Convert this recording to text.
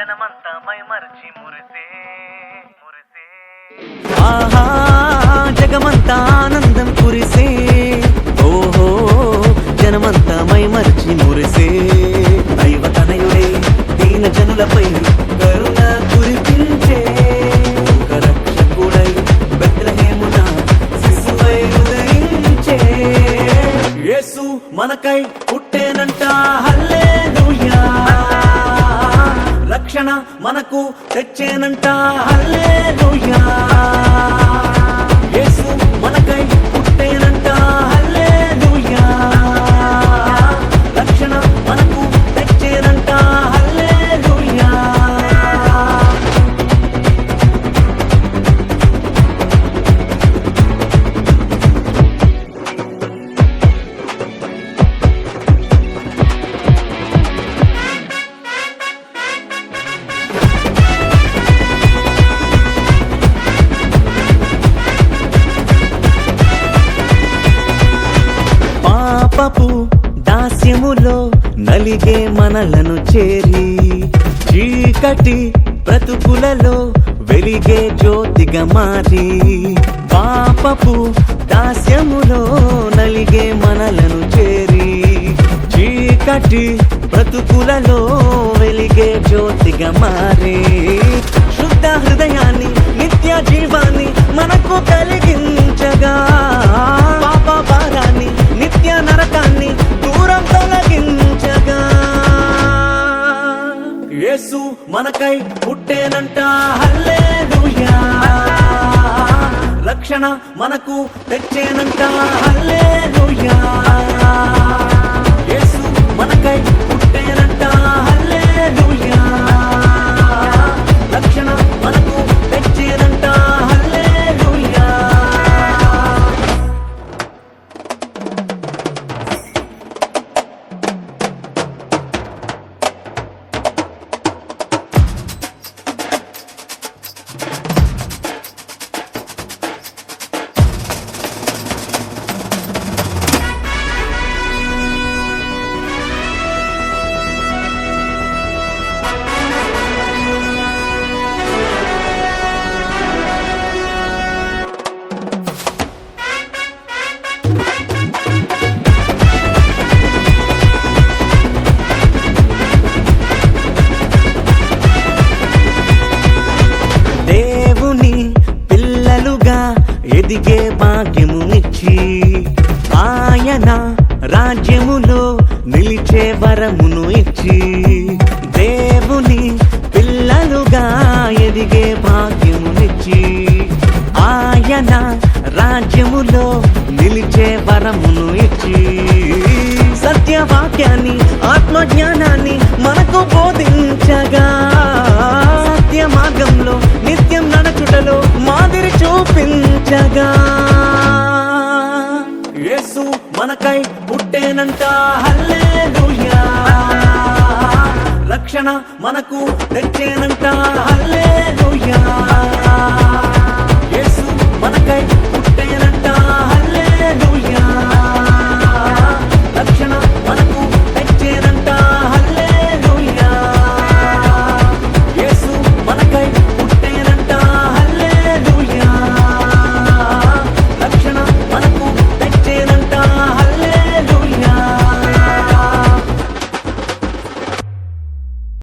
జనమంతా మైమరిచి మురిసే మురిసే. ఆహా జగమంతా ఆనందం కురిసే, ఓహో జనమంతా మైమరిచి మురిసే. దైవ తనయుడే దీన జనులపై కరుణ కురిపించే, ఒక రక్షకుడై బెత్లెహేమున శిశువై ఉదయించే. యేసు మనకై పుట్టేనంట, హల్లెలూయా. రక్షణ మనకు తెచ్చేనంట, హల్లెలూయా. యేసు మనకై పుట్టేనంట, హల్లెలూయా. రక్షణ మనకు తెచ్చేనంట, హల్లెలూయా. పాపపు దాస్యములో నలిగే మనలను చేరి, చీకటి బ్రతుకులలో వెలిగే జ్యోతిగా మారి. పాపపు దాస్యములో నలిగే మనలను చేరి, చీకటి బ్రతుకులలో వెలిగే జ్యోతిగా మారి. శుద్ధ హృదయాన్ని నిత్య జీవాన్ని మనకు కలిగించగా, పాప భారాన్ని నిత్య నరకాన్ని దూరం తొలగించగా. యేసు మనకై పుట్టేనంట, హల్లెలూయా. రక్షణ మనకు తెచ్చేనంట, హల్లెలూయా. యేసు మనకై పుట్టేనంట, హల్లెలూయా. రక్షణ మనకు తెచ్చేనంట, హల్లెలూయా. దేవుని పిల్లలుగా ఎదిగే భాగ్యము ఇచ్చి, ఆయన రాజ్యములో నిలిచే వరమును ఇచ్చి. దేవుని పిల్లలుగా ఎదిగే భాగ్యమునిచ్చి, ఆయన రాజ్యములో నిలిచే వరమును ఇచ్చి. సత్యవాక్యాన్ని ఆత్మజ్ఞానాన్ని మనకు బోధించగా, సత్య మార్గంలో నిత్యం నడచుటలో మాదిరి చూపించగా. యేసు మనకై పుట్టేనంట, హల్లెలూయా. రక్షణ మనకు తెచ్చేనంట, హల్లెలూయా. యేసు మనకై